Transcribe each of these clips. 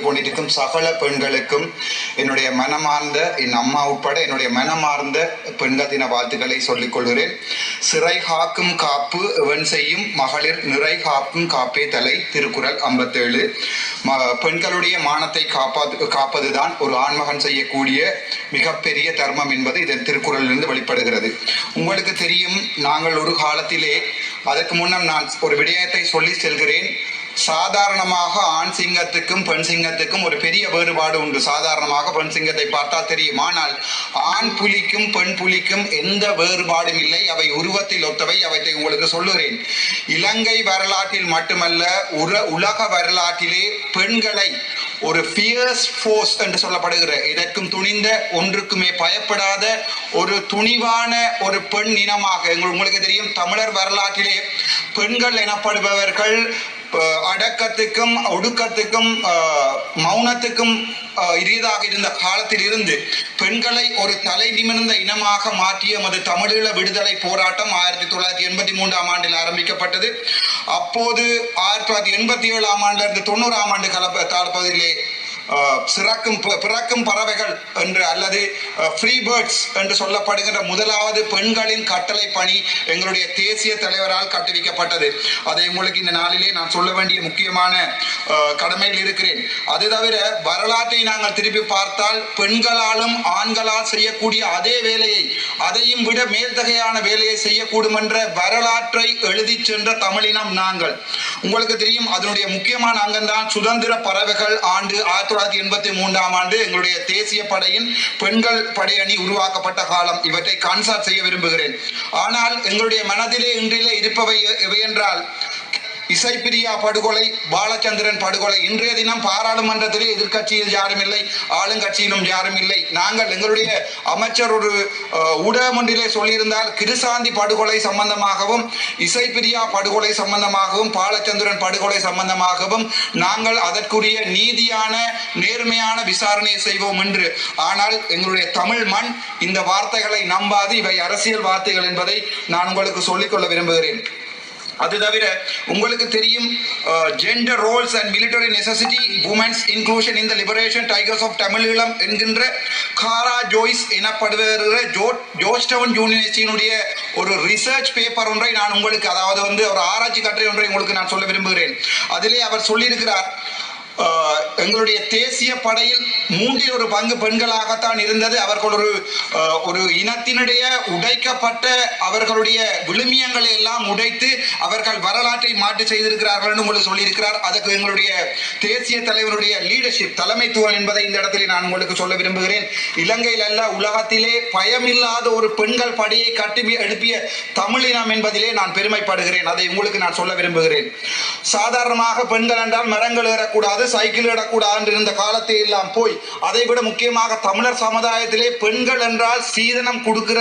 கேட்டுக்கொண்டிருக்கும் சகல பெண்களுக்கும் என்னுடைய மனமார்ந்த என் அம்மா உட்பட என்னுடைய மனமார்ந்த பெண்கள் தின வாழ்த்துக்களை சொல்லிக் கொள்கிறேன். சிறை காக்கும் காப்பு எவன் செய்யும் மகளிர் நிறை காக்கும் காப்பே தலை, திருக்குறள் 57. பெண்களுடைய மானத்தை காப்பதுதான் ஒரு ஆண்மகன் செய்யக்கூடிய மிகப்பெரிய தர்மம் என்பது இதன் திருக்குறளிலிருந்து வெளிப்படுகிறது. உங்களுக்கு தெரியும், நாங்கள் ஒரு காலத்திலே, அதற்கு முன்னம் நான் ஒரு விடயத்தை சொல்லி செல்கிறேன். சாதாரணமாக ஆண் சிங்கத்துக்கும் பெண் சிங்கத்துக்கும் ஒரு பெரிய வேறுபாடு உண்டு. சாதாரணமாக பெண் சிங்கத்தை பார்த்தால் தெரியும். ஆனால் ஆண் புலிக்கும் பெண் புலிக்கும் எந்த வேறுபாடும் இல்லை. அவை உருவத்தில் ஒத்தவை. அவற்றை உங்களுக்கு சொல்லுகிறேன். இலங்கை வரலாற்றில் மட்டுமல்ல, உலக வரலாற்றிலே பெண்களை ஒரு ஃபியர்ஸ் ஃபோர்ஸ் என்று சொல்லப்படுகிற, இதற்கும் துணிந்த, ஒன்றுக்குமே பயப்படாத ஒரு துணிவான ஒரு பெண் இனமாக உங்களுக்கு தெரியும். தமிழர் வரலாற்றிலே பெண்கள் எனப்படுபவர்கள் அடக்கத்துக்கும் ஒடுக்கத்துக்கும் மௌனத்துக்கும் இரிதாக இருந்த காலத்தில் இருந்து பெண்களை ஒரு தலை நிமிர்ந்த இனமாக மாற்றிய மது தமிழீழ விடுதலை போராட்டம் 1983 ஆண்டில் ஆரம்பிக்கப்பட்டது. அப்போது 1987 ஆண்டிலிருந்து 90 ஆண்டு காலப்பகுதியிலே பிறக்கும் பறவைகள் என்று அல்லது ஃப்ரீ பேர்ட்ஸ் என்று சொல்லப்படுகின்ற முதலாவது பெண்களின் கட்டளை பணி எங்களுடைய தேசிய தலைவரால் கட்டுவிக்கப்பட்டது. அதை உங்களுக்கு இந்த நாளிலே நான் சொல்ல வேண்டிய முக்கியமான கடமையில் இருக்கிறேன். அது தவிர வரலாற்றை நாங்கள் திருப்பி பார்த்தால் பெண்களாலும் ஆண்களால் செய்யக்கூடிய அதே வேலையை, அதையும் விட மேல்தகையான வேலையை செய்யக்கூடும் என்ற வரலாற்றை எழுதி சென்ற தமிழினம் நாங்கள். உங்களுக்கு தெரியும், அதனுடைய முக்கியமான அங்கம்தான் சுதந்திர பறவைகள் ஆண்டு 1983 ஆண்டு எங்களுடைய தேசிய படையின் பெண்கள் படையணி உருவாக்கப்பட்ட காலம். இவற்றை கான்சார்ட் செய்ய விரும்புகிறேன். ஆனால் எங்களுடைய மனதிலே இன்றிலே இருப்பவை எவை என்றால், இசைப்பிரியா படுகொலை, பாலச்சந்திரன் படுகொலை. இன்றைய தினம் பாராளுமன்றத்திலே எதிர்கட்சியில் யாரும் இல்லை, ஆளுங்கட்சியிலும் யாரும் இல்லை. நாங்கள் எங்களுடைய அமைச்சர் ஒரு ஊடகம் ஒன்றிலே சொல்லியிருந்தால், கிருசாந்தி படுகொலை சம்பந்தமாகவும் இசைப்பிரியா படுகொலை சம்பந்தமாகவும் பாலச்சந்திரன் படுகொலை சம்பந்தமாகவும் நாங்கள் அதற்குரிய நீதியான நேர்மையான விசாரணையை செய்வோம் என்று. ஆனால் எங்களுடைய தமிழ் மண் இந்த வார்த்தைகளை நம்பாது. இவை அரசியல் வார்த்தைகள் என்பதை நான் உங்களுக்கு சொல்லிக்கொள்ள விரும்புகிறேன். அது தவிர உங்களுக்கு தெரியும், gender roles and military necessity, women's inclusion in the Liberation Tigers of Tamil Eelam என்கின்ற காரா ஜோய்ஸ் எனப்படுகிற ஜோர்ஜ்டவுன் யூனிவர்சிட்டியினுடைய ஒரு ரிசர்ச் பேப்பர் ஒன்றை நான் உங்களுக்கு, அதாவது ஒரு ஆராய்ச்சி கட்டுரை ஒன்றை உங்களுக்கு நான் சொல்ல விரும்புகிறேன். அதிலே அவர் சொல்லியிருக்கிறார், எங்களுடைய தேசிய படையில் 1/3 பெண்களாகத்தான் இருந்தது. அவர்கள் ஒரு இனத்தினுடைய உடைக்கப்பட்ட அவர்களுடைய விழுமியங்களை எல்லாம் உடைத்து அவர்கள் வரலாற்றை மாற்றி செய்திருக்கிறார்கள் என்று உங்களுக்கு சொல்லியிருக்கிறார். அதுக்கு எங்களுடைய தேசிய தலைவருடைய லீடர்ஷிப், தலைமைத்துவம் என்பதை இந்த இடத்திலே நான் உங்களுக்கு சொல்ல விரும்புகிறேன். இலங்கையில் அல்ல, உலகத்திலே பயமில்லாத ஒரு பெண்கள் படையை கட்டி எழுப்பிய தமிழினம் என்பதிலே நான் பெருமைப்படுகிறேன். அதை உங்களுக்கு நான் சொல்ல விரும்புகிறேன். சாதாரணமாக பெண்கள் என்றால் மரங்கள் ஏறக்கூடாது, சைக்கிள் இடக்கூடாது இருந்த காலத்தை எல்லாம் போய், அதை விட முக்கியமாக தமிழர் சமுதாயத்திலே பெண்கள் என்றால் சீதனம் கொடுக்கிற,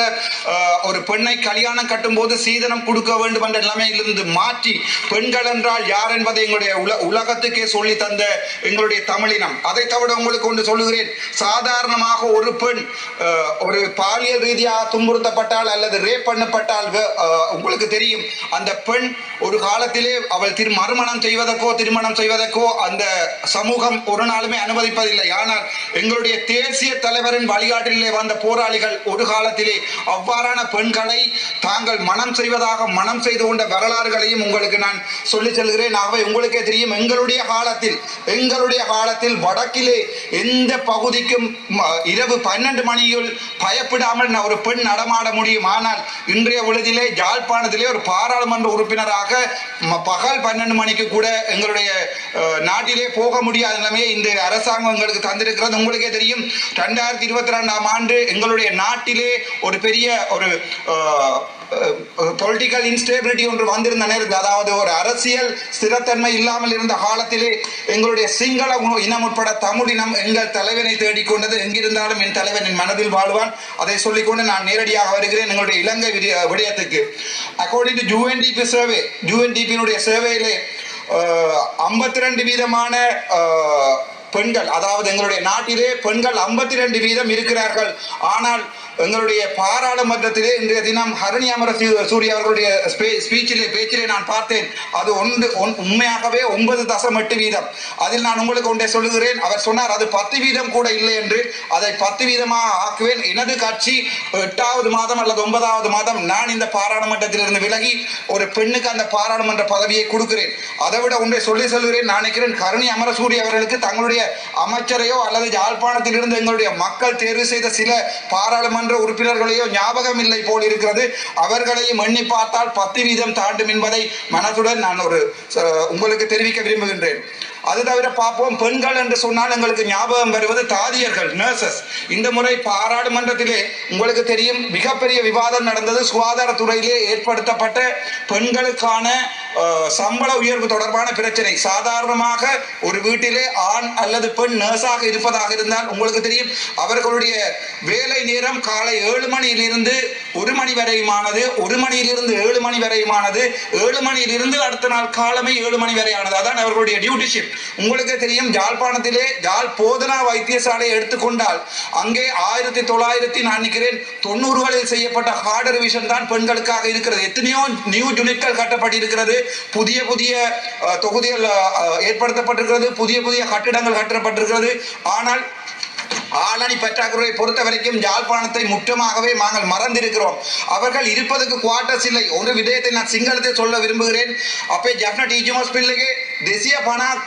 ஒரு பெண்ணை கல்யாணம் கட்டும் போது சீதனம் கொடுக்க வேண்டும் என்ற நிலைமையிலிருந்து மாற்றி பெண்கள் என்றால் யார் என்பதை எங்களுடைய உலகத்துக்கே சொல்லி தந்த எங்களுடைய தமிழினம். அதை தவிர உங்களுக்கு ஒன்று சொல்லுகிறேன். சாதாரணமாக ஒரு பெண் ஒரு பாலியல் ரீதியாக துன்புறுத்தப்பட்டால் அல்லது ரேப் பண்ணப்பட்டால் உங்களுக்கு தெரியும், அந்த பெண் ஒரு காலத்திலே அவள் மறுமணம் செய்வதற்கோ திருமணம் செய்வதற்கோ அந்த சமூகம் ஒரு நாளுமே அனுமதிப்பதில்லை. ஆனால் எங்களுடைய தேசிய தலைவரின் வழிகாட்டிலே வந்த போராளிகள் ஒரு காலத்திலே அவ்வாறான பெண்களை தாங்கள் மனம் செய்வதாக மனம் செய்து கொண்ட வரலாறுகளையும் உங்களுக்கு நான் சொல்லி செல்கிறேன். ஆகவே உங்களுக்கே தெரியும், எங்களுடைய காலத்தில் வடக்கிலே எந்த பகுதிக்கும் இரவு 12 மணியில் பயப்படாமல் ஒரு பெண் நடமாட முடியும். ஆனால் இன்றைய பொழுதிலே யாழ்ப்பாணத்திலே ஒரு பாராளுமன்ற உறுப்பினராக பகல் 12 மணிக்கு கூட எங்களுடைய நாட்டிலே போக முடியாத நிலைமையை இந்த அரசாங்கம் எங்களுக்கு தந்திருக்கிறது. உங்களுக்கே தெரியும், 2022 ஆண்டு எங்களுடைய நாட்டிலே ஒரு பெரிய ஒரு பொலிட்டிக்கல் இன்ஸ்டேபிலிட்டி ஒன்று வந்திருந்த நேரத்தில், அதாவது ஒரு அரசியல் ஸ்திரத்தன்மை இல்லாமல் இருந்த காலத்திலே எங்களுடைய சிங்கள இனம் உட்பட தமிழினம் எங்கள் தலைவனை தேடிக்கொண்டது. எங்கிருந்தாலும் என் தலைவன் என் மனதில் வாழ்வான். அதை சொல்லிக்கொண்டு நான் நேரடியாக வருகிறேன் எங்களுடைய இலங்கை விடயத்துக்கு. அக்கார்டிங் டு யூஎன்டிபி சர்வே, யூஎன்டிபியினுடைய சர்வேயிலே 52% பெண்கள், அதாவது எங்களுடைய நாட்டிலே பெண்கள் 52% இருக்கிறார்கள். ஆனால் எங்களுடைய பாராளுமன்றத்திலே இன்றைய தினம் ஹரணி அமரசூரிய அவர்களுடைய பேச்சிலே நான் பார்த்தேன். அது உண்மையாகவே 9.8%. அதில் நான் உங்களுக்கு ஒன்றை சொல்லுகிறேன். அவர் சொன்னார் அது 10% கூட இல்லை என்று. அதை 10% ஆக்குவேன். எனது கட்சி 8வது மாதம் அல்லது 9வது மாதம் நான் இந்த பாராளுமன்றத்திலிருந்து விலகி ஒரு பெண்ணுக்கு அந்த பாராளுமன்ற பதவியை கொடுக்கிறேன். அதை விட ஒன்றை சொல்லுகிறேன். நான் நினைக்கிறேன் ஹரணி அமரசூரிய அவர்களுக்கு தங்களுடைய அமைச்சரையோ அல்லது யாழ்ப்பாணத்திலிருந்து எங்களுடைய மக்கள் தேர்வு செய்த சில பாராளுமன்ற உறுப்பினர்களையோ ஞாபகம் இல்லை போல் இருக்கிறது. அவர்களையும் எண்ணி பார்த்தால் 10% தாண்டும் என்பதை மனதுடன் நான் உங்களுக்கு தெரிவிக்க விரும்புகின்றேன். அது தவிர பார்ப்போம், பெண்கள் என்று சொன்னால் எங்களுக்கு ஞாபகம் வருவது தாதியர்கள், நர்சஸ். இந்த முறை பாராளுமன்றத்திலே உங்களுக்கு தெரியும் மிகப்பெரிய விவாதம் நடந்தது. சுகாதாரத்துறையிலே ஏற்படுத்தப்பட்ட பெண்களுக்கான சம்பள உயர்வு தொடர்பான பிரச்சனை. சாதாரணமாக ஒரு வீட்டிலே ஆண் அல்லது பெண் நர்ஸாக இருப்பதாக இருந்தால் உங்களுக்கு தெரியும் அவர்களுடைய வேலை நேரம் காலை 7 மணியிலிருந்து 1 மணி வரையுமானது, 1 மணியிலிருந்து 7 மணி வரையுமானது, 7 மணியிலிருந்து அடுத்த நாள் காலமே 7 மணி வரையானது. அதான் அவர்களுடைய டியூட்டி ஷிப்ட். உங்களுக்கு தெரியும் யாழ்ப்பாணத்திலே யாழ் போதனா வைத்தியசாலையை எடுத்துக்கொண்டால் அங்கே 1990களில் செய்யப்பட்ட ஹார்ட் ரிவிஷன் தான் பெண்களுக்காக இருக்கிறது. எத்தனையோ நியூ யூனிட்கள் கட்டப்பட்டிருக்கிறது, புதிய தொகுதிகள் ஏற்படுத்தப்பட்டிருக்கிறது, புதிய கட்டிடங்கள் கட்டப்பட்டிருக்கிறது. ஆனால் ஆளணி பற்றாக்குறையை பொறுத்த வரைக்கும் யாழ்ப்பாணத்தை முற்றமாகவே நாங்கள் மறந்திருக்கிறோம். அவர்கள் இருப்பதற்கு குவார்ட்டர்ஸ் இல்லை. ஒரு விடயத்தை நான் சிங்களத்தில் சொல்ல விரும்புகிறேன். அப்பே ஜப்னா டீச்சர்ஸ் பிள்ளைಗೆ දෙසිය 50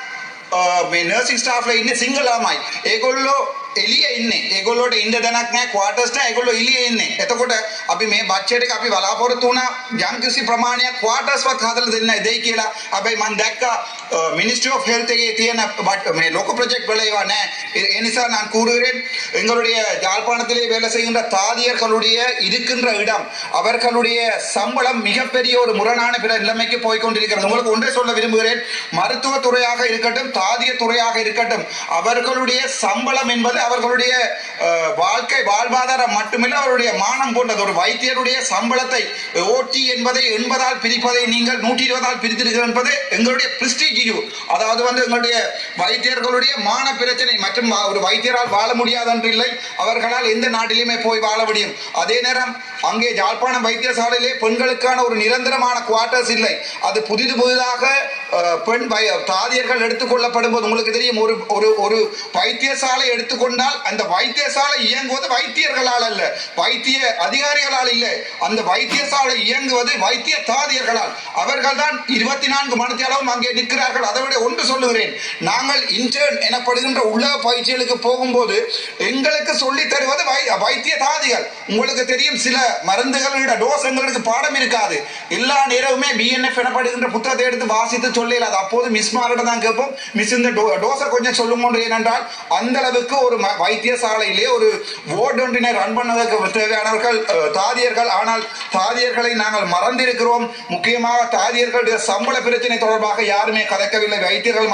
මේ නර්සින් ස්ටාෆ්ලා ඉන්නේ සිංගල් ළමයි. ඒගොල්ලෝ එළියේ ඉන්නේ. ඒගොල්ලෝට ඉන්න දැනක් නැහැ, ක්වාටර්ස් නැහැ. ඒගොල්ලෝ එළියේ ඉන්නේ. එතකොට අපි මේ බජට් එක අපි බලාපොරොත්තු වුණා යම්කිසි ප්‍රමාණයක් ක්වාටර්ස්වත් හදලා දෙන්න දෙයි කියලා. හැබැයි මම දැක්කා மினிஸ்ட்ரி ஆஃப் ஹெல்த் තියෙන லோக்கல் ப்ராஜெக்ட் விளைவா ඒ නිසා நான் கூறுகிறேன், எங்களுடைய யாழ்ப்பாணத்திலே வேலை செய்கின்ற தாதியர்களுடைய இருக்கின்ற இடம், அவர்களுடைய சம்பளம் மிகப்பெரிய ஒரு முரணான பிற நிலைமைக்கு போய்கொண்டிருக்கிறது. உங்களுக்கு ஒன்றை சொல்ல விரும்புகிறேன், மருத்துவத்துறையாக இருக்கட்டும், தாதிய துறையாக இருக்கட்டும், அவர்களுடைய சம்பளம் என்பது அவர்களுடைய வாழ்வாதாரம் மட்டுமில்லை, அவருடைய மானம் போன்றது. ஒரு வைத்தியருடைய சம்பளத்தை ஓட்டி என்பதை 80ஆல் பிரிப்பதை நீங்கள் 120ஆல் பிரித்திருக்கிறது என்பது எங்களுடைய பிரிஸ்டீஜ். அதாவது எங்களுடைய வைத்தியர்களுடைய மான பிரச்சனை. மற்றும் ஒரு வைத்தியரால் வாழ முடியாது என்று இல்லை, அவர்களால் எந்த நாட்டிலுமே போய் வாழ முடியும். அதே நேரம் அங்கே யாழ்ப்பாணம் வைத்தியசாலையிலே பெண்களுக்கான ஒரு நிரந்தரமான குவார்ட்டர்ஸ் இல்லை. அது புதிதாக பெண் தாதியர்கள் எடுத்துக்கொள்ளப்படும் போது உங்களுக்கு தெரியும், ஒரு வைத்தியசாலை எடுத்துக்கொண்டால் அந்த வைத்தியசாலை இயங்குவது வைத்தியர்களால் அல்ல, வைத்திய அதிகாரிகளால் இல்லை. அந்த வைத்தியசாலை இயங்குவது வைத்திய தாதியர்களால். அவர்கள் தான் 24 மணித்தியாலும் அங்கே நிற்கிறார்கள். அதை விட ஒன்று சொல்லுகிறேன், நாங்கள் இன்டர்ன் எனப்படுகின்ற உலக பயிற்சிகளுக்கு போகும்போது எங்களுக்கு சொல்லி தருவது வைத்திய தாதிகள். உங்களுக்கு தெரியும், சில மருந்துகளோட டோஸ் எங்களுக்கு பாடம் இருக்காது. எல்லா நேரமுமே பிஎன்எஃப் எனப்படுகின்ற புத்தகத்தை எடுத்து வாசித்து சொல்லல. அது அப்போது மிஸ் மார்கிட்ட தான் கேட்போம், மிஸ் இந்த டோஸை கொஞ்சம் சொல்லுங்க. ஏனென்றால் அந்த அளவுக்கு ஒரு வைத்தியசாலையிலே ஒரு வார்டு ஒன்றினை ரன் பண்ணதற்கு தேவையானவர்கள் தாதியர்கள். ஆனால் தாதியர்களை நாங்கள் மறந்திருக்கிறோம். முக்கியமாக தாதியர்களுடைய சம்பள பிரச்சனை தொடர்பாக யாருமே கதைக்கவில்லை. வைத்தியர்களை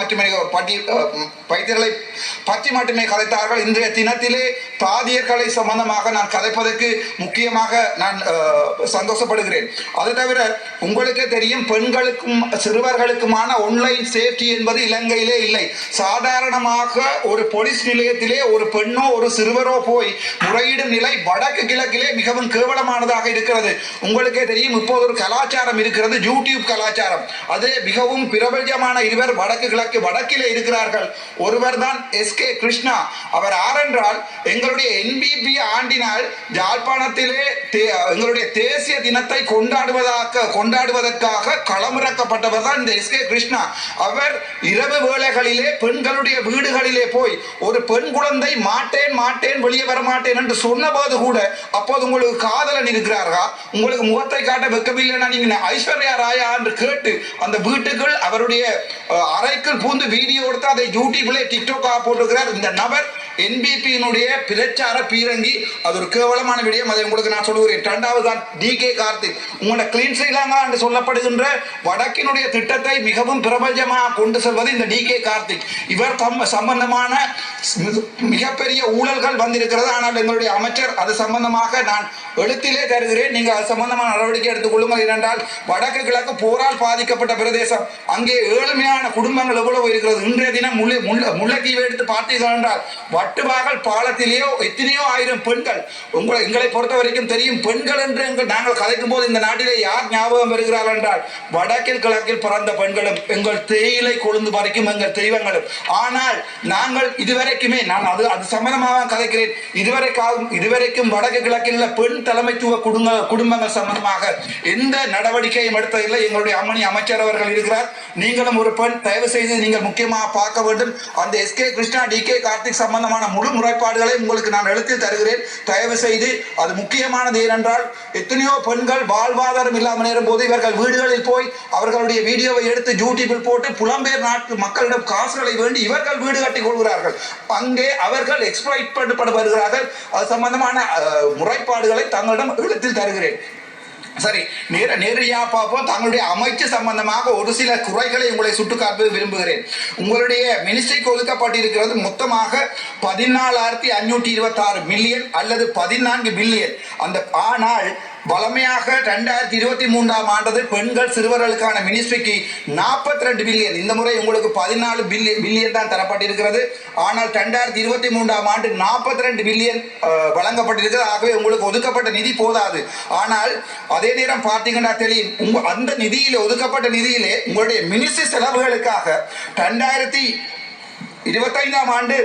பற்றி மட்டுமே கதைத்தார்கள். இன்றைய தினத்திலே தாதியர்களை சம்பந்தமாக நான் கதைப்பதற்கு முக்கியமாக நான் சந்தோஷப்படுகிறேன். அதை தவிர உங்களுக்கே தெரியும், பெண்களுக்கும் சிறுவர்களுக்குமான ஆன்லைன் சேஃப்டி என்பது இலங்கையிலே இல்லை. சாதாரணமாக ஒரு போலீஸ் நிலையத்திலே ஒரு பெண்ணோ ஒரு சிறுவரோ போய் முறையிடும் நிலை வடக்கு கிழக்கிலே மிகவும் கேவலமானதாக இருக்கிறது. உங்களுக்கே தெரியும், இப்போது ஒரு கலாச்சாரம் இருக்கிறது, யூடியூப் கலாச்சாரம். அதிலே மிகவும் பிரபல்யமான இருவர் வடக்கிலே இருக்கிறார்கள். ஒருவர் தான் எஸ்கே கிருஷ்ணா. அவர் யாரென்றால் எங்களுடைய என்பிபி ஆண்டினால் யாழ்ப்பாணத்திலே எங்களுடைய தேசிய தினத்தை கொண்டாடுவதற்காக களமிறக்கப்பட்டவர் தான் இந்த எஸ்கே கிருஷ்ணா. அவர் இரவு வேளைகளிலே பெண்களுடைய வீடுகளிலே போய் ஒரு பெண் குழந்தை மாட்டேன் வெளியே வர மாட்டேன் என்று சொன்னபோது கூட, அப்போது உங்களுக்கு காதலன் இருக்கிறார்களா, உங்களுக்கு முகத்தை காட்ட வெக்கவில்லைன்னா நீங்க ஐஸ்வர்யா ராயா என்று கேட்டு அந்த வீட்டுக்குள் அவருடைய அறைக்குள் பூந்து வீடியோ எடுத்து அதை யூடியூப்ல டிக்டாக் போட்டிருக்கிறார். இந்த நபர் என்பிபியினுடைய பிரச்சார பீரங்கி. அது ஒரு கேவலமான விடயம். அதை உங்களுக்கு நான் சொல்லுகிறேன். இரண்டாவது தான் DK கார்த்திக். உங்களோட கிளீன் ஸ்ரீலங்கா என்று சொல்லப்படுகின்ற வடக்கினுடைய திட்டத்தை மிகவும் பிரபஞ்சமாக கொண்டு செல்வது இந்த DK கார்த்திக். இவர் சம்பந்தமான மிகப்பெரிய ஊழல்கள் வந்திருக்கிறது. ஆனால் எங்களுடைய அமைச்சர் அது சம்பந்தமாக நான் எழுத்திலே தருகிறேன், நீங்க அது சம்பந்தமான நடவடிக்கை எடுத்துக் கொள்ளுங்கள். ஏனென்றால் வடக்கு கிழக்கு போரால் பாதிக்கப்பட்ட பிரதேசம், அங்கே ஏழ்மையான குடும்பங்கள் எவ்வளவு இருக்கிறது. இன்றைய தினம் முல்லைத்தீவை எடுத்து பார்த்தீர்கள் என்றால் வட்டுவாகல் பாலத்திலேயோ எத்தனையோ ஆயிரம் பெண்கள். எங்களை பொறுத்த வரைக்கும் தெரியும், பெண்கள் என்று நாங்கள் கதைக்கும் போது இந்த நாட்டிலே யார் ஞாபகம் வருகிறார்கள் என்றால் வடக்கில் கிழக்கில் பிறந்த பெண்களும் எங்கள் தேயிலை கொழுந்து பறிக்கும் எங்கள் தெய்வங்களும். ஆனால் நாங்கள் இதுவரைக்குமே நான் அது சம்பந்தமாக கதைக்கிறேன். இதுவரைக்கும் வடக்கு கிழக்கில் உள்ள பெண் தலைமைத்துவ குடும்பங்கள் சம்பந்தமாக எந்த நடவடிக்கையும் எடுத்ததில்லை. எங்களுடைய அம்மணி அமைச்சர் அவர்கள் இருக்கிறார். நீங்களும் ஒரு பெண், தயவு செய்து நீங்கள் முக்கியமாக பார்க்க வேண்டும். அந்த SK கிருஷ்ணா DK கார்த்திக் சம்பந்தமான முழு முறைப்பாடுகளை உங்களுக்கு நான் எழுத்தில் தருகிறேன். தயவு செய்து அது முக்கியமானது. ஏனென்றால் எத்தனையோ பெண்கள் வாழ்வாதாரம் இல்லாமல் நேரும் போது இவர்கள் வீடுகளில் போய் அவர்களுடைய வீடியோவை எடுத்து யூடியூபில் போட்டு புலம்பெயர் நாட்டு மக்களிடம் காசுகளை வேண்டி இவர்கள் வீடு கட்டிக் கொள்கிறார்கள். அங்கே அவர்கள் எக்ஸ்ப்ளாய்ட் பண்ணப்படுகிறார்கள். அது சம்பந்தமான முறைப்பாடுகளை தங்களிடம் எழுத்தில் தருகிறேன். சரி, நேரடியா பார்ப்போம். தங்களுடைய அமைச்சு சம்பந்தமாக ஒரு சில குறைகளை உங்களை சுட்டுக்காட்ட விரும்புகிறேன். உங்களுடைய மினிஸ்ட்ரிக்கு ஒதுக்கப்பட்டிருக்கிறது மொத்தமாக 14,526 மில்லியன் அல்லது 14 பில்லியன். ஆனால் வளமையாக 2023ஆம் ஆண்டு பெண்கள் சிறுவர்களுக்கான மினிஸ்ட்ரிக்கு 42 பில்லியன். இந்த முறை உங்களுக்கு 14 பில்லியன் தான் தரப்பட்டிருக்கிறது. ஆனால் 2023ஆம் ஆண்டு 42 பில்லியன் வழங்கப்பட்டிருக்கிறது. ஆகவே உங்களுக்கு ஒதுக்கப்பட்ட நிதி போதாது. ஆனால் அதே நேரம் பார்த்தீங்கன்னா தெரியும், அந்த நிதியிலே ஒதுக்கப்பட்ட நிதியிலே உங்களுடைய மினிஸ்ட்ரி செலவுகளுக்காக 2025ஆம் ஆண்டு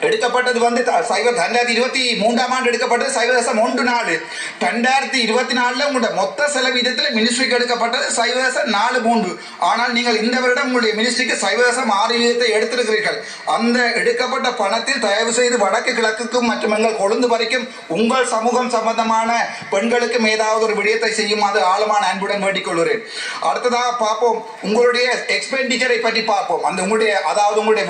எடுக்கப்பட்டது 2023ஆம் ஆண்டு எடுக்கப்பட்டது 0.14. 2024 உங்களுடைய மொத்த செலவீதத்தில் மினிஸ்ட்ரிக்கு எடுக்கப்பட்டது 0.43. ஆனால் நீங்கள் இந்த வருடம் உங்களுடைய மினிஸ்ட்ரிக்கு 0.6 எடுத்திருக்கிறீர்கள். அந்த எடுக்கப்பட்ட பணத்தில் தயவு செய்து வடக்கு கிழக்குக்கும் மற்றும் எங்கள் கொழுந்து வரைக்கும் உங்கள் சமூகம் சம்பந்தமான பெண்களுக்கும் ஏதாவது ஒரு விடயத்தை செய்யுமாறு ஆழமான அன்புடன் வேண்டிக் கொள்கிறேன். அடுத்ததாக பார்ப்போம், உங்களுடைய எக்ஸ்பெண்டிச்சரை பற்றி பார்ப்போம். உங்களுடைய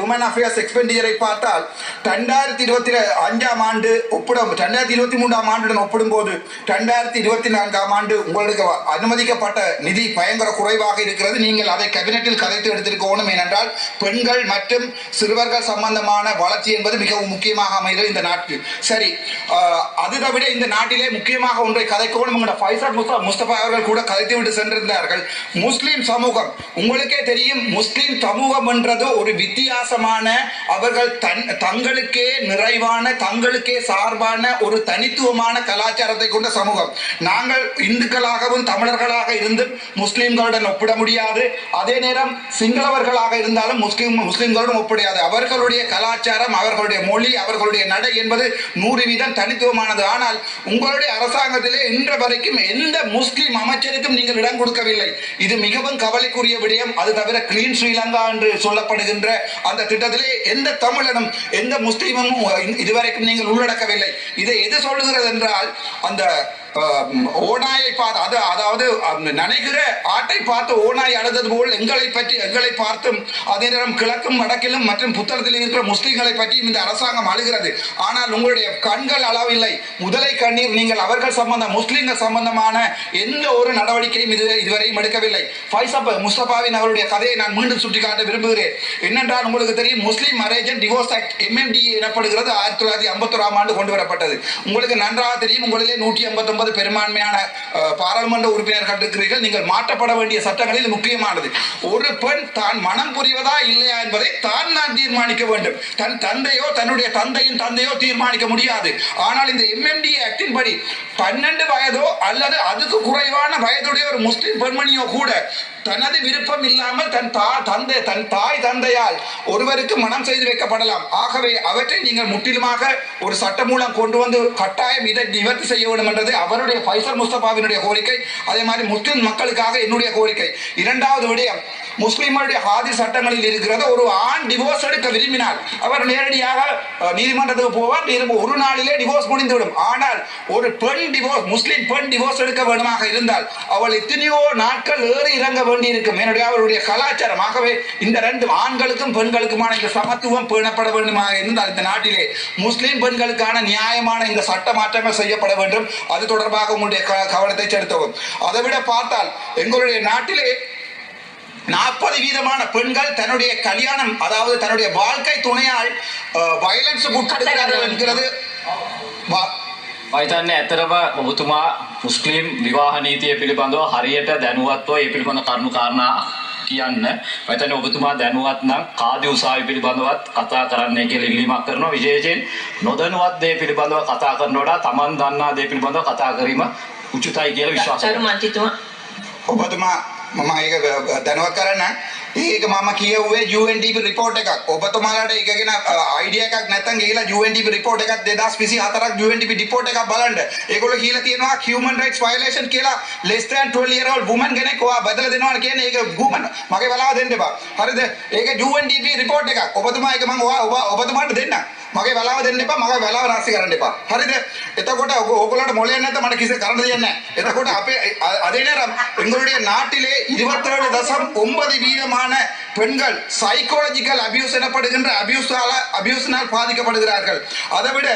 உமன் அஃபேர்ஸ் எக்ஸ்பெண்டிச்சரை பார்த்தால் 2025ஆம் ஆண்டு 2023ஆம் ஆண்டுடன் ஒப்பிடும்போது 2024ஆம் ஆண்டு உங்களுக்கு அனுமதிக்கப்பட்ட நிதி பயங்கர குறைவாக இருக்கிறது. நீங்கள் அதை கேபினெட்டில் கதைத்து எடுத்திருக்கணும். ஏனென்றால் பெண்கள் மற்றும் சிறுவர்கள் சம்பந்தமான வளர்ச்சி என்பது மிகவும் முக்கியமாக அமைகிறது இந்த நாட்டில். சரி, அதை விட இந்த நாட்டிலே முக்கியமாக ஒன்றை கதைக்கணும். உங்களோட ஃபைசல் முஸ்தபா அவர்கள் கூட கதைத்து விட்டு சென்றிருந்தார்கள். முஸ்லிம் சமூகம், உங்களுக்கே தெரியும், முஸ்லிம் சமூகம் என்றது ஒரு வித்தியாசமான, அவர்கள் தங்களுக்கே நிறைவான, தங்களுக்கே சார்பான ஒரு தனித்துவமான கலாச்சாரத்தை கொண்ட சமூகம். நாங்கள் இந்துக்களாகவும் தமிழர்களாக இருந்தும் முஸ்லிம்களுடன் ஒப்பிட முடியாது. அதே நேரம் சிங்களவர்களாக இருந்தாலும் முஸ்லிம்களுடன் ஒப்பிடாது. அவர்களுடைய கலாச்சாரம், அவர்களுடைய மொழி, அவர்களுடைய நடை என்பது 100% தனித்துவமானது. ஆனால் உங்களுடைய அரசாங்கத்திலே இன்று வரைக்கும் எந்த முஸ்லிம் அமைச்சருக்கும் நீங்கள் இடம் கொடுக்கவில்லை. இது மிகவும் கவலைக்குரிய விடயம். அது தவிர கிளீன் ஸ்ரீலங்கா என்று சொல்லப்படுகின்ற அந்த திட்டத்திலே எந்த தமிழனும் எந்த முஸ்லீமும் இதுவரைக்கும் நீங்கள் உள்ளடக்கவில்லை. இதை எது சொல்லுகிறது என்றால், அந்த ஓநாயை பார்த்து, அதாவது நினைக்கிற ஆட்டை பார்த்து ஓநாய் அழுதது போல் எங்களை பார்த்தும் அதே நேரம் கிழக்கும் வடக்கிலும் மற்றும் புத்தளத்தில் இருக்கிற முஸ்லிம்களை பற்றியும் இந்த அரசாங்கம் அழுகிறது. ஆனால் உங்களுடைய கண்கள் அளவில்லை. முதலை கண்ணீர். நீங்கள் அவர்கள் முஸ்லிம்கள் சம்பந்தமான எந்த ஒரு நடவடிக்கையும் இதுவரையும் எடுக்கவில்லை. முஸ்தபாவின் அவருடைய கதையை நான் மீண்டும் சுட்டிக்காட்ட விரும்புகிறேன். என்னென்றால் உங்களுக்கு தெரியும், முஸ்லிம் marriage and divorce act MMDA எனப்படுகிறது. 1951ஆம் ஆண்டு கொண்டு வரப்பட்டது. உங்களுக்கு நன்றாக தெரியும், உங்களிலே 189 பெரும்பான்மையான பாராளுமன்ற உறுப்பினர்கள் இருக்கிறீர்கள். நீங்கள் மாற்றப்பட வேண்டிய சட்டங்களில் முக்கியமானது, ஒரு பெண் தான் மனம் புரிவதா இல்லையா என்பதை தான் தீர்மானிக்க வேண்டும். தன் தந்தையோ தன்னுடைய தந்தையின் தந்தையோ தீர்மானிக்க முடியாது. ஆனால் இந்த MMDA ஆக்டின் படி 12 வயதோ அல்லது அதுக்கு குறைவான வயதுடைய ஒரு முஸ்லிம் பெண்மணியோ கூட தனது விருப்பம் இல்லாமல் தன் தாய் தந்தையால் ஒருவருக்கு மனம் செய்து வைக்கப்படலாம். ஆகவே அவற்றை நீங்கள் முற்றிலுமாக ஒரு சட்டம் மூலம் கொண்டு வந்து கட்டாயம் இதை நிவர்த்தி செய்ய வேண்டும் என்றது அவருடைய ஃபைசல் முஸ்தபாவினுடைய கோரிக்கை. அதே மாதிரி முஸ்லிம் மக்களுக்காக என்னுடைய கோரிக்கை. இரண்டாவது விடயம், முஸ்லிம்களுடைய ஹாதி சட்டங்களில் இருக்கிறது. ஒரு ஆண் டிவோர்ஸ் எடுக்க விரும்பினால் அவர் நேரடியாக நீதிமன்றத்துக்கு போவார். ஒரு நாளிலே டிவோர்ஸ் முடிந்துவிடும். ஆனால் ஒரு பெண் டிவோர்ஸ், முஸ்லிம் பெண் டிவோர்ஸ் எடுக்க வேண்டுமாக இருந்தால் அவள் எத்தனையோ நாட்கள் ஏறி இறங்க வேண்டி இருக்கும். என்னுடைய அவருடைய கலாச்சாரமாகவே இந்த ரெண்டு ஆண்களுக்கும் பெண்களுக்குமான இந்த சமத்துவம் பேணப்பட வேண்டுமாக இருந்தால் இந்த நாட்டிலே முஸ்லிம் பெண்களுக்கான நியாயமான இந்த சட்ட மாற்றங்கள் செய்யப்பட வேண்டும். அது தொடர்பாக உங்களுடைய கவனத்தை செலுத்தவும். அதை விட பார்த்தால் எங்களுடைய நாட்டிலே 40% பெண்கள் தன்னுடைய கல்யாணம், அதாவது தன்னுடைய வாழ்க்கை துணையால் வயலன்ஸ் உட்படுகிறார்கள் என்கிறது. හිතන්නේ ඇතරම ඔබතුමා මුස්ලිම් විවාහ නීතිය පිළිබඳව හරියට දැනුවත්ව ඒ පිළිබඳ කරුණු කාරණා කියන්න. හිතන්නේ ඔබතුමා දැනුවත් නම් කාදී උසාවි පිළිබඳවත් කතා කරන්නයි කියලා ඉල්ලීමක් කරනවා. විශේෂයෙන් නොදැනුවත් දේ පිළිබඳව කතා කරන වඩා Taman දන්නා දේ පිළිබඳව කතා කිරීම උචිතයි කියලා විශ්වාස කරනවා. ඔබතුමා මම ඒක දැනුවත් කරන්න. ඒක මම කියුවේ UNDP report එකක්. ඔබතුමාලාට ඒක ගැන අයිඩියා එකක් නැත්නම් ගිහලා UNDP report එකක් 2024ක් UNDP report එකක් බලන්න. ඒගොල්ලෝ කියලා තියෙනවා human rights violation කියලා less than 12-year-old woman කෙනෙක් ඔයා බදලා දෙනවා කියන්නේ ඒක woman. මගේ බලාව දෙන්න එපා. හරිද? ඒක UNDP report එකක්. ඔබතුමා ඒක මම ඔබතුමාට දෙන්න. මගේ බලාව දෙන්න එපා. මගේ බලාව රාශි කරන්න එපා. හරිද? එතකොට ඕගොල්ලන්ට මොලේ නැත්නම් මට කිසි කරන්න දෙයක් නැහැ. එතකොට අපේ அதே நேரம் எங்களுடைய நாட்டிலே 27.9% பெண்கள் சைக்காலஜிக்கல் அபியூஸ் எனப்படுகின்ற அபியூஸினால் பாதிக்கப்படுகிறார்கள். அதை விட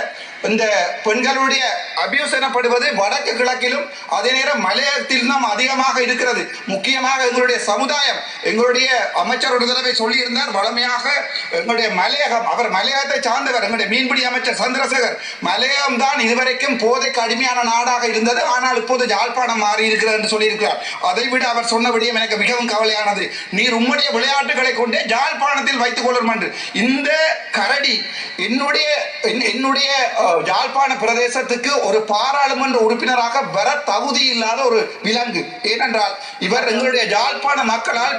இந்த பெண்களுடைய அபியூஸ் எனப்படுவது வடக்கு கிழக்கிலும் அதே நேரம் மலையகத்தில் தான் அதிகமாக இருக்கிறது. முக்கியமாக எங்களுடைய சமுதாயம், எங்களுடைய அமைச்சர் ஒரு தடவை சொல்லியிருந்தார், வளமையாக எங்களுடைய மலையகம், அவர் மலையகத்தை சார்ந்தவர், எங்களுடைய மீன்பிடி அமைச்சர் சந்திரசேகர், மலையகம் தான் இதுவரைக்கும் போதைக்கு அடிமையான நாடாக இருந்தது, ஆனால் இப்போது யாழ்ப்பாணம் மாறி இருக்கிறது என்று சொல்லியிருக்கிறார். அதை விட அவர் சொன்ன விடயம் எனக்கு மிகவும் கவலையானது. நீர் உம்முடைய விளையாட்டுகளை கொண்டே யாழ்ப்பாணத்தில் வைத்துக் கொள்ளும் என்று. இந்த கரடி என்னுடைய யாழ்ப்பாண பிரதேசத்துக்கு ஒரு பாராளுமன்ற உறுப்பினராக வர தகுதி இல்லாத ஒரு விலங்கு. ஏனென்றால் இவர் எங்களுடைய யாழ்ப்பாண மக்களால்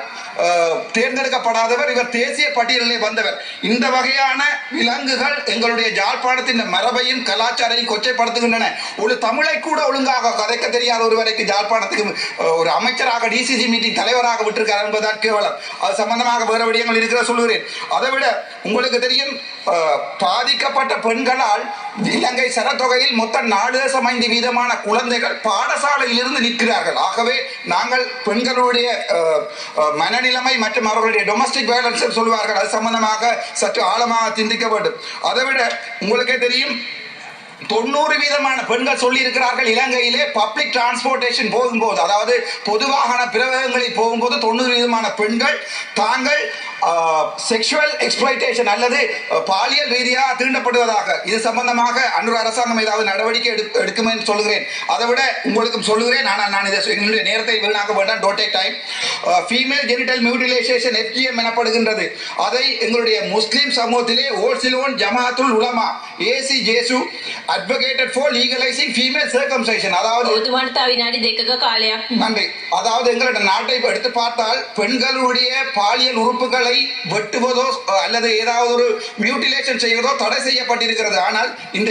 தேர்ந்தெடுக்கப்படாதவர், இவர் தேசிய பட்டியலிலே வந்தவர். இந்த வகையான விலங்குகள் எங்களுடைய யாழ்ப்பாணத்தின் மரபையும் கலாச்சாரையும் கொச்சைப்படுத்துகின்றன. ஒரு தமிழை கூட ஒழுங்காக கதைக்க தெரியாத ஒருவரைக்கு யாழ்ப்பாணத்துக்கு ஒரு அமைச்சராக டிசிசி மீட்டிங் தலைவராக விட்டிருக்கார் என்பதுதான் கேவலம். அது சம்பந்தமாக வேறு விடயங்கள் இருக்கிற சொல்லுகிறேன். அதை விட உங்களுக்கு தெரியும், பாதிக்கப்பட்ட பெண்களால் இலங்கை சனத்தொகையில் மொத்தம் 4.5% குழந்தைகள் பாடசாலையில் இருந்து நிற்கிறார்கள். ஆகவே நாங்கள் பெண்களுடைய மனநிலைமை மற்றும் அவர்களுடைய டொமஸ்டிக் வயலன்ஸ் சொல்லுவார்கள், அது சம்பந்தமாக சற்று ஆழமாக சிந்திக்க வேண்டும். அதை விட உங்களுக்கே தெரியும், 90% பெண்கள் சொல்லி இருக்கிறார்கள் இலங்கையிலே பப்ளிக் டிரான்ஸ்போர்டேஷன் போகும்போது, அதாவது பொது வாகன பிரவேகங்களில் போகும்போது 90% பெண்கள் தாங்கள் செக்ஷுவல் எக்ஸ்பிளாய்டேஷன் அல்லது பாலியல் ரீதியாக தீண்டப்படுவதாக. இது சம்பந்தமாக அன்று அரசாங்கம் ஏதாவது நடவடிக்கை எடுக்கும் என்று சொல்கிறேன். அதை விட உங்களுக்கும் சொல்லுகிறேன், ஆனால் நான் இதை என்னுடைய நேரத்தை வீணாக்க வேண்டாம். Don't take time. Female genital mutilation FGM எனப்படுகின்றது. அதை எங்களுடைய முஸ்லிம் சமூகத்திலே ஓல்சிலோன் ஜமாத்துல் உலமா ACJSU advocated for legalizing female circumcision. அதாவது நன்றி. அதாவது எங்களுடைய நாட்டை எடுத்து பார்த்தால் பெண்களுடைய பாலியல் உறுப்புகளை வெட்டுவதோ அல்லது ஏதாவது ஒரு மியூட்டிலேஷன் செய்வதோ தடை செய்யப்பட்டிருக்கிறது. ஆனால் இந்த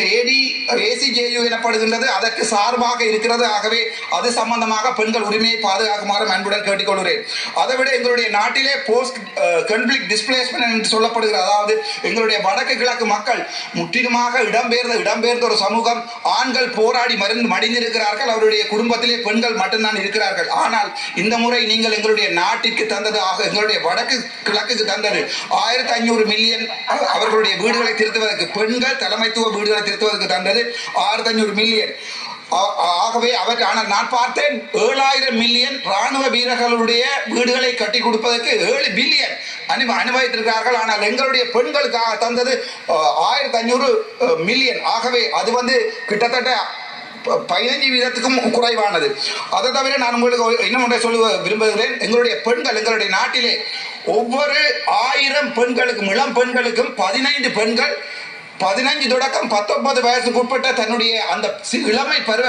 ACJU எனப்படுகின்றது அதற்கு சார்பாக இருக்கிறது. ஆகவே அது சம்பந்தமாக பெண்கள் உரிமையை பாதுகாக்குமாறு அன்புடன் கேட்டுக்கொள்கிறேன். அதை விட எங்களுடைய நாட்டிலே போஸ்ட் கான்ஃப்ளிக்ட் டிஸ்பிளேஸ்மென்ட் என்று சொல்லப்படுகிறது. அதாவது எங்களுடைய வடக்கு கிழக்கு மக்கள் முற்றிலுமாக இடம்பெயர்ந்த ஒரு சமூகம். ஆண்கள் போராடி மடிந்திருக்கிறார்கள், அவருடைய குடும்பத்திலே பெண்கள் மட்டும்தான் இருக்கிறார்கள். ஆனால் இந்த முறை நீங்கள் எங்களுடைய நாட்டிற்கு தந்தது, எங்களுடைய வடக்கு கிழக்குக்கு தந்தது 1500 மில்லியன் அவர்களுடைய வீடுகளை திருத்துவதற்கு, பெண்கள் தலைமைத்துவ வீடுகளை திருத்துவதற்கு தந்தது 1500 மில்லியன். ஆகவே அவர், ஆனால் நான் பார்த்தேன் 7000 மில்லியன் ராணுவ வீரர்களுடைய வீடுகளை கட்டி கொடுப்பதற்கு 7 பில்லியன் அனுமதித்திருக்கிறார்கள். ஆனால் எங்களுடைய பெண்களுக்காக தந்தது 1500 மில்லியன். ஆகவே அது கிட்டத்தட்ட 15% குறைவானது. அதை தவிர நான் உங்களுக்கு இன்னும் ஒன்றை சொல்ல விரும்புகிறேன். எங்களுடைய பெண்கள், எங்களுடைய நாட்டிலே ஒவ்வொரு 1000 பெண்களுக்கும், இளம் பெண்களுக்கும் 15 பெண்கள் 15 தொடக்கம் 19 வயசுக்கு உட்பட்ட தன்னுடைய அந்த இளமை பருவ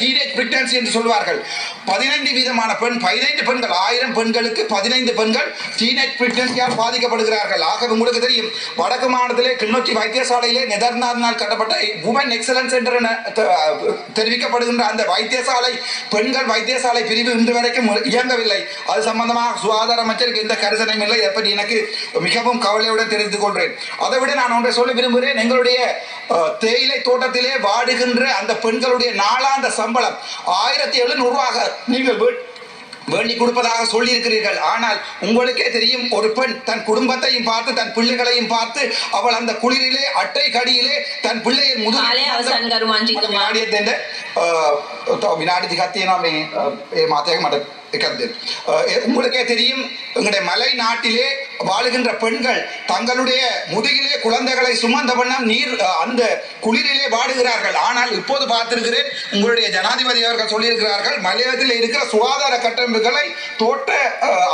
டீனேஜ் பிரெக்னன்சி என்று சொல்வார்கள். 15 வீதமான 15 பெண்கள் 1000 பெண்களுக்கு 15 பெண்கள் டீனேஜ் பிரெக்னன்சியால் பாதிக்கப்படுகிறார்கள். ஆக உங்களுக்கு தெரியும், வடக்கு மாநிலத்திலே கிளிநொச்சி வைத்தியசாலையிலே நெதர்லாந்தினால் கட்டப்பட்ட உமன் எக்ஸலன்ஸ் சென்டர் என தெரிவிக்கப்படுகின்ற அந்த வைத்தியசாலை பெண்கள் வைத்தியசாலை பிரிவு இன்று வரைக்கும் இயங்கவில்லை. அது சம்பந்தமாக சுகாதார அமைச்சருக்கு எந்த கரிசனையும் இல்லை. எப்படி எனக்கு மிகவும் கவலையுடன் தெரிந்து கொள்கிறேன். அதை விட நான் ஒன்றை சொல்ல விரும்புகிறேன். எங்களுடைய தேயிலை தோட்டத்திலே வாடுகின்ற அந்த பெண்களுடைய நாளாந்த சம்பளம் 1700 நீங்கள் வேண்டி கொடுப்பதாக சொல்லி இருக்கிறீர்கள். ஆனால் உங்களுக்கே தெரியும், ஒரு பெண் தன் குடும்பத்தையும் பார்த்து தன் பிள்ளைகளையும் பார்த்து அவள் அந்த குளிரிலே அட்டை கடியிலே தன் பிள்ளையை உங்களுக்கே தெரியும், எங்களுடைய மலை நாட்டிலே வாழுகின்ற பெண்கள் தங்களுடைய முதுகிலே குழந்தைகளை சுமந்த வண்ணம் நீர் அந்த குளிரிலே வாடுகிறார்கள். ஆனால் இப்போது பார்த்திருக்கிறேன், உங்களுடைய ஜனாதிபதி அவர்கள் சொல்லியிருக்கிறார்கள், மலையத்தில் இருக்கிற சுகாதார கட்டமைப்புகளை தோட்ட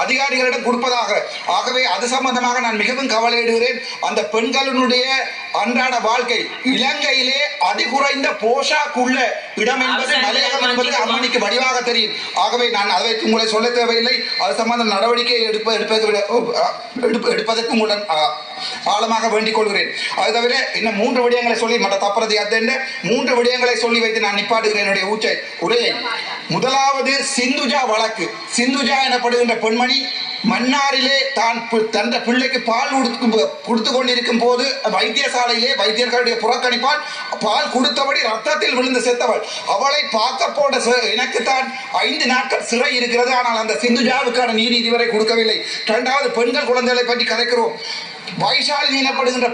அதிகாரிகளிடம் கொடுப்பதாக. ஆகவே அது சம்பந்தமாக நான் மிகவும் கவலையிடுகிறேன். அந்த பெண்களுடைய அன்றாட வாழ்க்கை, இலங்கையிலே அதிகுறைந்த போஷாக்குள்ள இடம் என்பது மலையகம் என்பது அம்மணிக்கு வடிவாக தெரியும். ஆகவே நான் அதை உங்களை சொல்ல தேவையில்லை. அது சம்பந்த நடவடிக்கை எடுப்பதற்கு உங்களுடன் ஆழமாக வேண்டிக் கொள்கிறேன். அது தவிர இன்னும் 3 விடயங்களை சொல்லி மற்ற தப்பறதை அத்தென்ற 3 விடயங்களை சொல்லி வைத்து நான் நிப்பாட்டுகிறேன் என்னுடைய உரையை. முதலாவது சிந்துஜா வழக்கு. சிந்துஜா எனப்படுகின்ற பெண்மணி மன்னாரிலே தான் தன் பிள்ளைக்கு பால் கொடுத்து கொண்டிருக்கும் போது வைத்தியசாலையிலே வைத்தியர்களுடைய புறக்கணிப்பால் பால் கொடுத்தபடி ரத்தத்தில் விழுந்து செத்தவள். அவளை பார்க்க போட எனக்கு தான் 5 நாட்கள் சிறை இருக்கிறது. ஆனால் அந்த சிந்துஜாவுக்கான நீதி இதுவரை கொடுக்கவில்லை. 2வது பெண்கள் குழந்தைகளை பற்றி கதைக்கிறோம். வைஷாலி எனப்படுகின்ற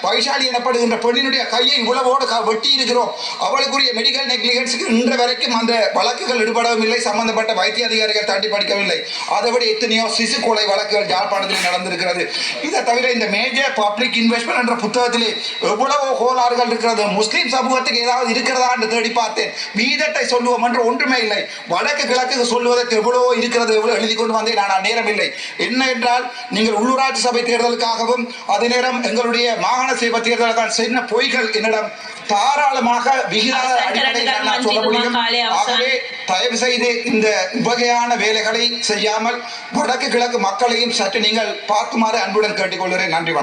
வைஷாலி எனப்படுகின்ற பெண்ணினுடைய கையை உளவோடு வெட்டி இருக்கிறோம். அவளுக்குரிய மெடிக்கல் நெக்லிஜென்ஸுக்கு இன்று வரைக்கும் அந்த வழக்குகள் ஈடுபடவும் இல்லை. சம்பந்தப்பட்ட வைத்திய அதிகாரிகள் தாண்டி படிக்கவில்லை. அதைவிட எத்தனையோ சிசு கொலை வழக்குகள் யாழ்ப்பாணத்தில் நடந்திருக்கிறது. இதை தவிர இந்த மேஜர் பப்ளிக் இன்வெஸ்ட்மெண்ட் என்ற புத்தகத்திலே எவ்வளவோ கோளாறுகள் இருக்கிறது. முஸ்லீம் சமூகத்துக்கு ஏதாவது இருக்கிறதா என்று தேடி பார்த்தேன். வீதத்தை சொல்லுவோம் என்று ஒன்றுமே இல்லை. வடக்கு கிழக்கு சொல்லுவதற்கு எவ்வளவோ இருக்கிறது, எவ்வளவு எழுதி கொண்டு வந்தேன். நான் நேரம் இல்லை. என்ன என்றால், நீங்கள் உள்ளூராட்சி சபை தேர்தலுக்காகவும் அதே நேரம் எங்களுடைய மாகாண சபை தேர்தலுக்கான சின்ன பொய்கள் என்னிடம் தாராளமாக விகித அடிப்படையில் நான் சொல்ல முடியும். ஆகவே தயவு செய்து இந்த வகையான வேலைகளை செய்யாமல் வடக்கு கிழக்கு மக்களையும் சற்று நீங்கள் பார்க்குமாறு அன்புடன் கேட்டுக்கொள்கிறேன். நன்றி.